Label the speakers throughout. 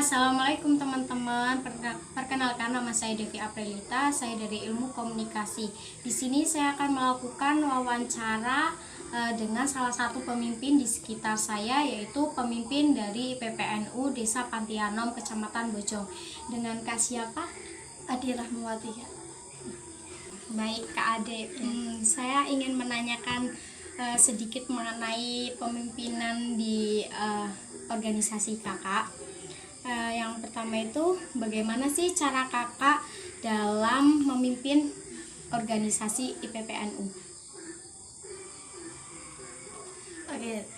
Speaker 1: Assalamualaikum teman-teman. Perkenalkan, nama saya Devi Aprilita. Saya dari Ilmu Komunikasi. Di sini saya akan melakukan wawancara dengan salah satu pemimpin di sekitar saya, yaitu pemimpin dari PPNU Desa Pantianom, Kecamatan Bojong. Dengan Kak siapa?
Speaker 2: Ade Rahmawati.
Speaker 1: Baik Kak Ade, saya ingin menanyakan sedikit mengenai pemimpinan di organisasi kakak. Yang pertama itu, bagaimana sih cara kakak dalam memimpin organisasi IPPNU?
Speaker 2: Oke,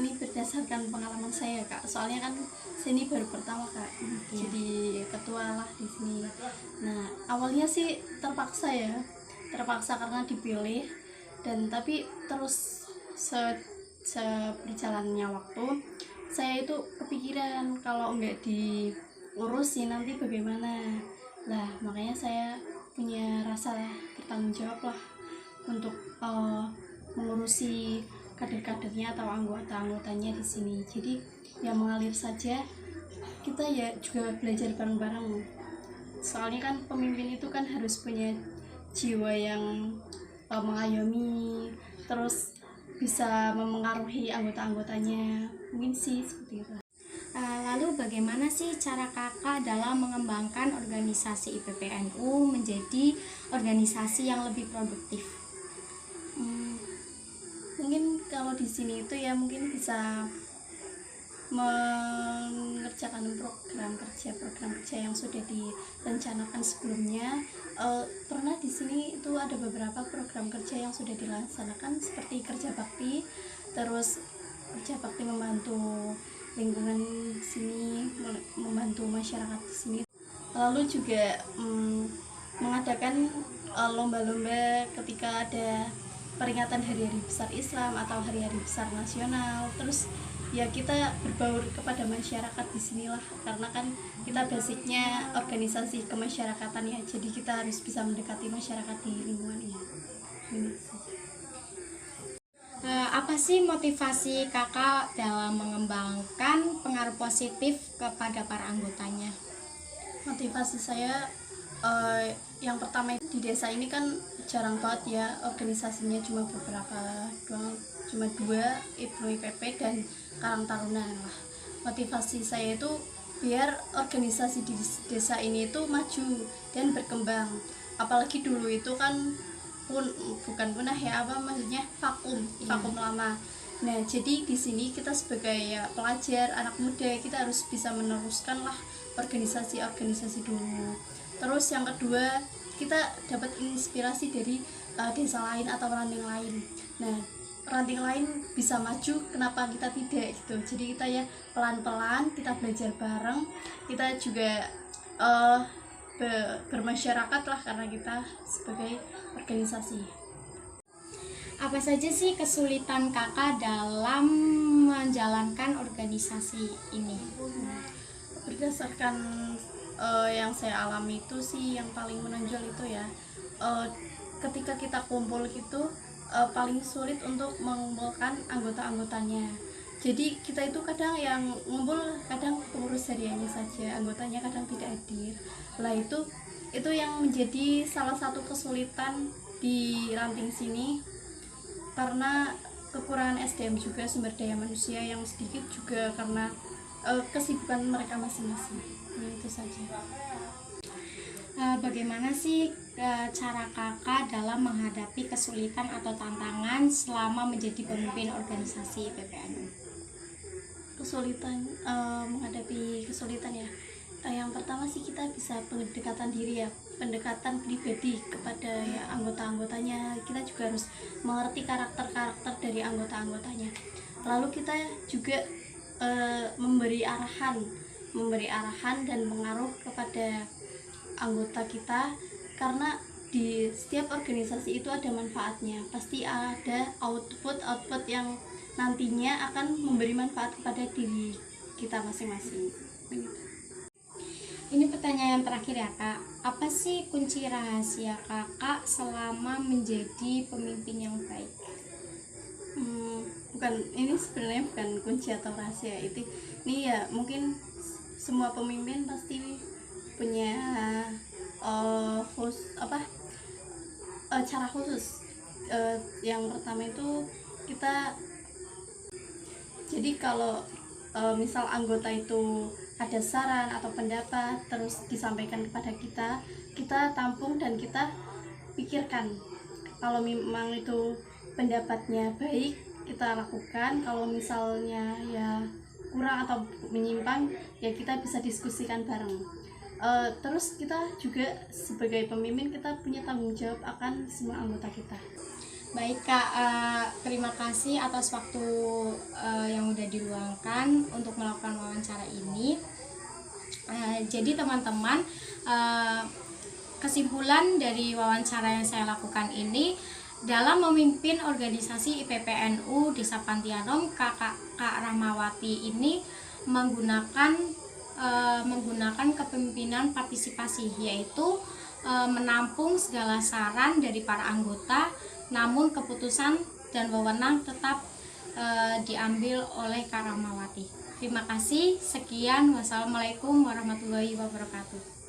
Speaker 2: ini berdasarkan pengalaman saya Kak. Soalnya kan sini baru pertama Kak, jadi ketua lah di sini. Nah awalnya sih terpaksa karena dipilih, dan tapi terus berjalannya waktu saya itu kepikiran kalau nggak diurusin nanti bagaimana. Lah makanya saya punya rasa bertanggung jawab lah untuk mengurusi kader-kadernya atau anggota-anggotanya di sini. Jadi ya mengalir saja, kita ya juga belajar bareng-bareng. Soalnya kan pemimpin itu kan harus punya jiwa yang mengayomi, terus bisa memengaruhi anggota-anggotanya. Mungkin sih seperti itu.
Speaker 1: Lalu bagaimana sih cara kakak dalam mengembangkan organisasi IPPNU menjadi organisasi yang lebih produktif?
Speaker 2: Mungkin kalau di sini itu ya mungkin bisa mengerjakan program kerja yang sudah direncanakan sebelumnya. Pernah di sini itu ada beberapa program kerja yang sudah dilaksanakan, seperti kerja bakti, terus kerja bakti membantu lingkungan sini, membantu masyarakat di sini. Lalu juga mengadakan lomba-lomba ketika ada peringatan hari-hari besar Islam atau hari-hari besar nasional. Terus ya kita berbaur kepada masyarakat di sinilah, karena kan kita basicnya organisasi kemasyarakatan ya, jadi kita harus bisa mendekati masyarakat di lingkungannya.
Speaker 1: Apa sih motivasi kakak dalam mengembangkan pengaruh positif kepada para anggotanya?
Speaker 2: Motivasi saya yang pertama, di desa ini kan jarang banget ya organisasinya, cuma beberapa doang, cuma 2, Ibnu IPP dan Karang Taruna lah. Motivasi saya itu biar organisasi di desa ini itu maju dan berkembang. Apalagi dulu itu kan bukan punah ya, maksudnya vakum lama. Nah jadi di sini kita sebagai pelajar, anak muda, kita harus bisa meneruskan lah organisasi dulu. Terus yang kedua, kita dapat inspirasi dari desa lain atau ranting lain. Nah ranting lain bisa maju, kenapa kita tidak gitu. Jadi kita ya pelan-pelan kita belajar bareng, kita juga bermasyarakat lah, karena kita sebagai organisasi.
Speaker 1: Apa saja sih kesulitan kakak dalam menjalankan organisasi ini?
Speaker 2: Berdasarkan yang saya alami itu sih, yang paling menonjol itu ya ketika kita kumpul gitu, paling sulit untuk mengumpulkan anggota-anggotanya. Jadi kita itu kadang yang ngumpul, kadang pengurus hariannya saja, anggotanya kadang tidak hadir. Lah itu yang menjadi salah satu kesulitan di ranting sini, karena kekurangan SDM juga, sumber daya manusia yang sedikit, juga karena kesibukan mereka masing-masing. Itu saja.
Speaker 1: Bagaimana sih cara kakak dalam menghadapi kesulitan atau tantangan selama menjadi pemimpin organisasi PPNU?
Speaker 2: Kesulitan, menghadapi kesulitan ya, yang pertama sih kita bisa pendekatan diri ya, pendekatan pribadi kepada ya anggota-anggotanya. Kita juga harus mengerti karakter dari anggota-anggotanya. Lalu kita juga memberi arahan dan pengaruh kepada anggota kita, karena di setiap organisasi itu ada manfaatnya, pasti ada output yang nantinya akan memberi manfaat kepada diri kita masing-masing.
Speaker 1: Ini pertanyaan terakhir ya kak, apa sih kunci rahasia kakak selama menjadi pemimpin yang baik?
Speaker 2: Ini sebenarnya bukan kunci atau rahasia, ini ya mungkin semua pemimpin pasti punya cara khusus. Yang pertama itu kita, jadi kalau misal anggota itu ada saran atau pendapat terus disampaikan kepada kita tampung dan kita pikirkan. Kalau memang itu pendapatnya baik, kita lakukan. Kalau misalnya ya kurang atau menyimpang, ya kita bisa diskusikan bareng. Terus kita juga sebagai pemimpin, kita punya tanggung jawab akan semua anggota kita.
Speaker 1: Baik Kak, terima kasih atas waktu yang udah diluangkan untuk melakukan wawancara ini. Jadi teman-teman, kesimpulan dari wawancara yang saya lakukan ini, dalam memimpin organisasi IPPNU Desa Pantianom, Kak Rahmawati ini menggunakan kepemimpinan partisipasi, yaitu menampung segala saran dari para anggota, namun keputusan dan wewenang tetap diambil oleh Kak Rahmawati. Terima kasih, sekian, wassalamualaikum warahmatullahi wabarakatuh.